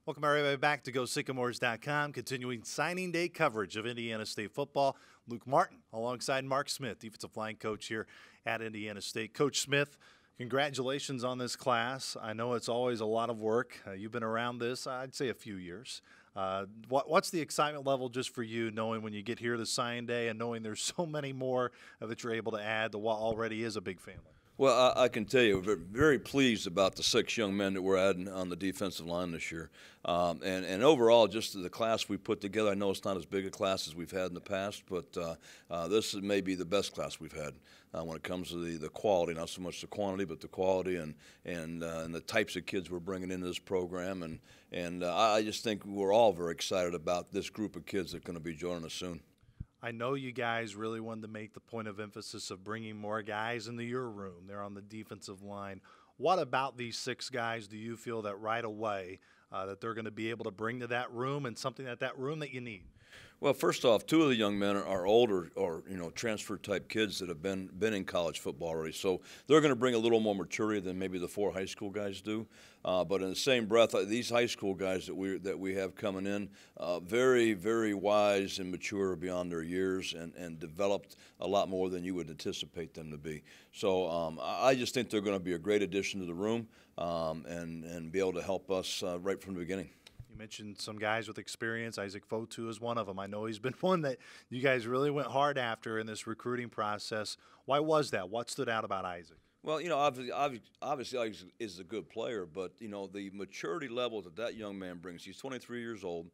Welcome everybody back to GoSycamores.com, continuing signing day coverage of Indiana State football. Luke Martin alongside Mark Smith, defensive line coach here at Indiana State. Coach Smith, congratulations on this class. I know it's always a lot of work. You've been around this, I'd say, a few years. What's the excitement level just for you, knowing when you get here to sign day and knowing there's so many more that you're able to add to what already is a big family? Well, I can tell you, we're very pleased about the 6 young men that we're adding on the defensive line this year. And overall, just the class we put together, I know it's not as big a class as we've had in the past, but this is maybe the best class we've had when it comes to the quality, not so much the quantity, but the quality and the types of kids we're bringing into this program. And I just think we're all very excited about this group of kids that are going to be joining us soon. I know you guys really wanted to make the point of emphasis of bringing more guys into your room. They're on the defensive line. What about these 6 guys do you feel that right away that they're going to be able to bring to that room and something at that room that you need? Well, first off, 2 of the young men are older or transfer type kids that have been in college football already. So they're going to bring a little more maturity than maybe the 4 high school guys do. But in the same breath, these high school guys that we have coming in, very, very wise and mature beyond their years and developed a lot more than you would anticipate them to be. So I just think they're going to be a great addition to the room and be able to help us right from the beginning. You mentioned some guys with experience. Isaac Fotu is one of them. I know he's been one that you guys really went hard after in this recruiting process. Why was that? What stood out about Isaac? Well, obviously Isaac is a good player, but, the maturity level that young man brings. He's 23 years old,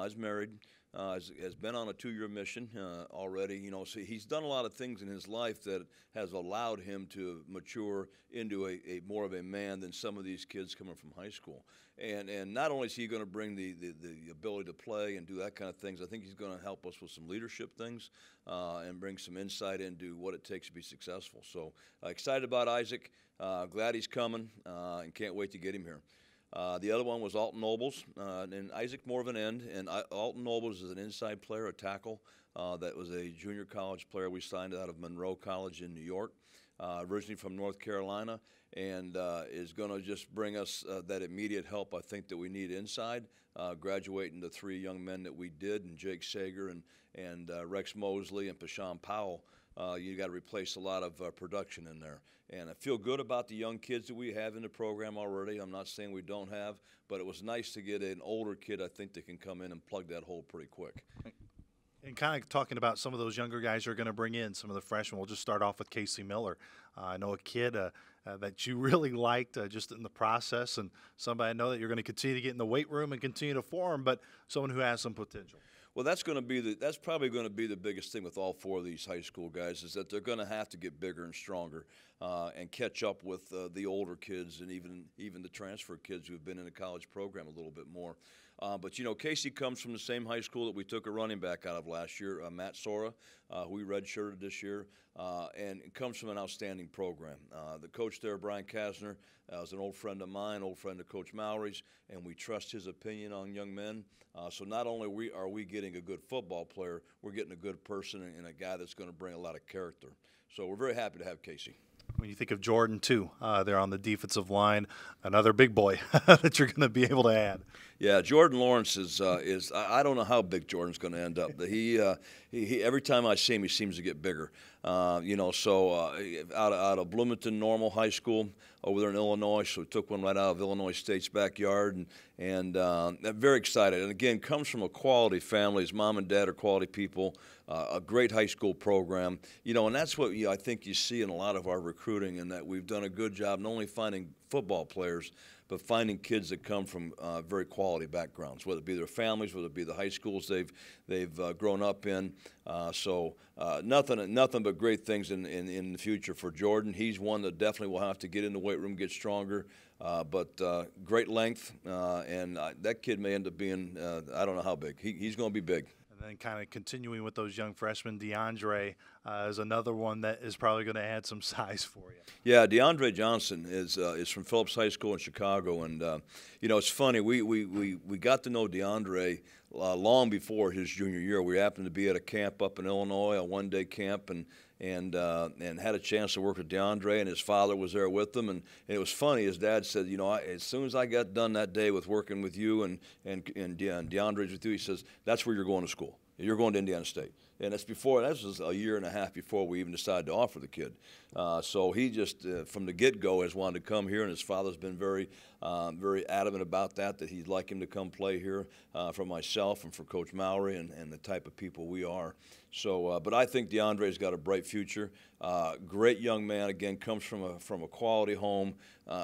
is married, has been on a 2-year mission already. So he's done a lot of things in his life that has allowed him to mature into a more of a man than some of these kids coming from high school. And not only is he going to bring the ability to play and do that kind of things, I think he's going to help us with some leadership things and bring some insight into what it takes to be successful. So excited about Isaac, glad he's coming, and can't wait to get him here. The other one was Alton Nobles, and Isaac more of an end, and Alton Nobles is an inside player, a tackle, that was a junior college player we signed out of Monroe College in New York, originally from North Carolina, and is going to just bring us that immediate help I think that we need inside, graduating the 3 young men that we did, and Jake Sager and Rex Mosley and Pashawn Powell. You got to replace a lot of production in there. And I feel good about the young kids that we have in the program already. I'm not saying we don't have, but it was nice to get an older kid, I think, that can come in and plug that hole pretty quick. And kind of talking about some of those younger guys you're going to bring in, some of the freshmen. We'll just start off with Casey Miller. I know a kid that you really liked just in the process, and somebody I know that you're going to continue to get in the weight room and continue to form, but someone who has some potential. Well, that's probably going to be the biggest thing with all 4 of these high school guys, is that they're going to have to get bigger and stronger and catch up with the older kids and even the transfer kids who have been in the college program a little bit more. But Casey comes from the same high school that we took a running back out of last year, Matt Sora, who we redshirted this year, and comes from an outstanding program. The coach there, Brian Kasner, is an old friend of mine, old friend of Coach Mallory's, and we trust his opinion on young men. So not only are we getting a good football player, we're getting a good person and a guy that's going to bring a lot of character. So we're very happy to have Casey. When you think of Jordan, too, they're on the defensive line, another big boy that you're going to be able to add. Yeah, Jordan Lawrence is I don't know how big Jordan's going to end up. He every time I see him, he seems to get bigger. So out of Bloomington Normal High School over there in Illinois, so we took one right out of Illinois State's backyard, and I'm very excited. And again, comes from a quality family. His mom and dad are quality people. A great high school program, and that's what I think you see in a lot of our recruiting, and that we've done a good job not only finding football players, but finding kids that come from very quality backgrounds, whether it be their families, whether it be the high schools they've grown up in. So nothing but great things in the future for Jordan. He's one that definitely will have to get in the weight room, get stronger, but great length, and that kid may end up being I don't know how big. He's going to be big. And then kind of continuing with those young freshmen, DeAndre is another one that is probably going to add some size for you. Yeah, DeAndre Johnson is from Phillips High School in Chicago, and it's funny. We got to know DeAndre long before his junior year. We happened to be at a camp up in Illinois, a one-day camp, and and had a chance to work with DeAndre, and his father was there with them. And it was funny. His dad said, you know, as soon as I got done that day with working with you and DeAndre's with you, he says, that's where you're going to school. You're going to Indiana State. And that's was a year and a half before we even decided to offer the kid. So he just, from the get-go, has wanted to come here, and his father's been very adamant about that he'd like him to come play here for myself and for Coach Mallory and the type of people we are. So, but I think DeAndre's got a bright future. Great young man. Again, comes from a quality home.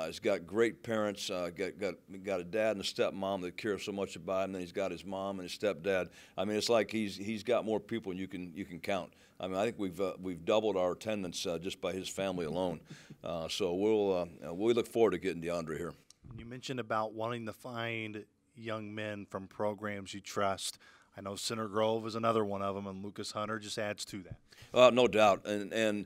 He's got great parents. Got a dad and a stepmom that care so much about him. Then he's got his mom and his stepdad. I mean, it's like he's got more people than you can count. I mean, I think we've doubled our attendance just by his family alone. So we look forward to getting DeAndre here. You mentioned about wanting to find young men from programs you trust. I know Center Grove is another one of them, and Lucas Hunter just adds to that. No doubt. And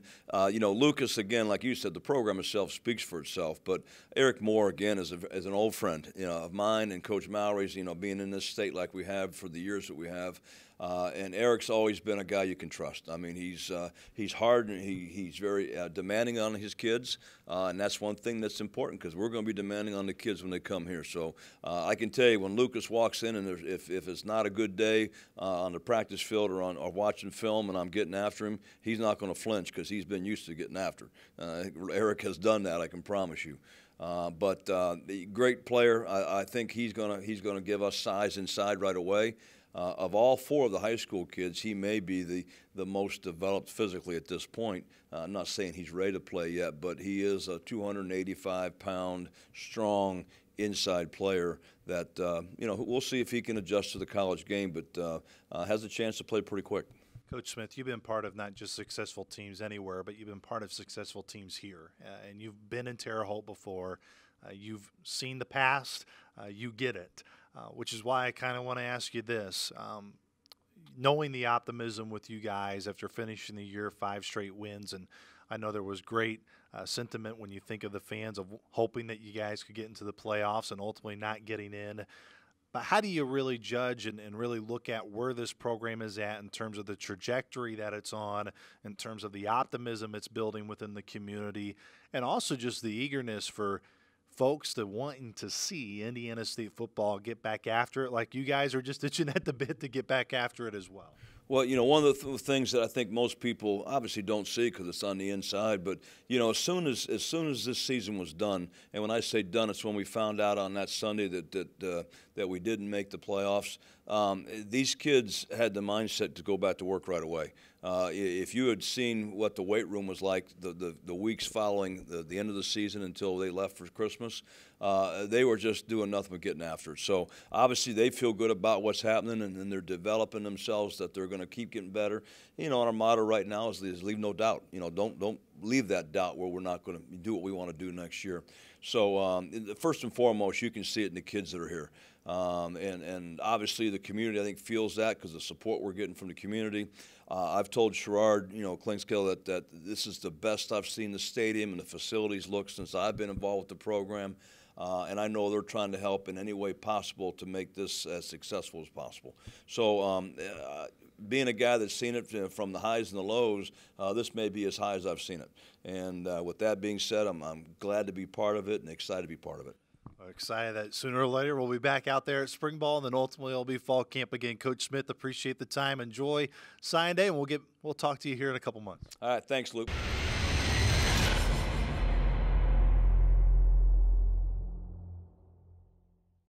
you know, Lucas, again, like you said, the program itself speaks for itself. But Eric Moore, again, is an old friend, you know, of mine and Coach Mallory's, you know, being in this state like we have for the years that we have. And Eric's always been a guy you can trust. I mean, he's hard and he's very demanding on his kids, and that's one thing that's important because we're going to be demanding on the kids when they come here. So I can tell you when Lucas walks in and if it's not a good day on the practice field or watching film and I'm getting after him, he's not going to flinch because he's been used to getting after. Eric has done that, I can promise you. But great player. I think he's gonna give us size inside right away. Of all four of the high school kids, he may be the most developed physically at this point. I'm not saying he's ready to play yet, but he is a 285-pound, strong inside player that, you know, we'll see if he can adjust to the college game, but has a chance to play pretty quick. Coach Smith, you've been part of not just successful teams anywhere, but you've been part of successful teams here. And you've been in Terre Haute before. You've seen the past. You get it. Which is why I kind of want to ask you this. Knowing the optimism with you guys after finishing the year 5 straight wins, and I know there was great sentiment when you think of the fans of hoping that you guys could get into the playoffs and ultimately not getting in. But how do you really judge and really look at where this program is at in terms of the trajectory that it's on, in terms of the optimism it's building within the community, and also just the eagerness for folks that wanting to see Indiana State football get back after it, like you guys are just itching at the bit to get back after it as well? Well, you know, one of the things that I think most people obviously don't see because it's on the inside, but, you know, as soon as this season was done, and when I say done, it's when we found out on that Sunday that we didn't make the playoffs, these kids had the mindset to go back to work right away. If you had seen what the weight room was like the weeks following the end of the season until they left for Christmas, they were just doing nothing but getting after it. So obviously they feel good about what's happening, and they're developing themselves that they're going to keep getting better. You know, and our motto right now is leave no doubt. You know, don't leave that doubt where we're not going to do what we want to do next year. So first and foremost, you can see it in the kids that are here. And obviously the community, I think, feels that because of the support we're getting from the community. I've told Sherrod, you know, Klingskill that this is the best I've seen the stadium and the facilities look since I've been involved with the program. And I know they're trying to help in any way possible to make this as successful as possible. So being a guy that's seen it from the highs and the lows, this may be as high as I've seen it. And with that being said, I'm glad to be part of it and excited to be part of it. Excited that sooner or later we'll be back out there at spring ball, and then ultimately it'll be fall camp again. Coach Smith, appreciate the time. Enjoy sign day, and we'll talk to you here in a couple months. All right, thanks, Luke.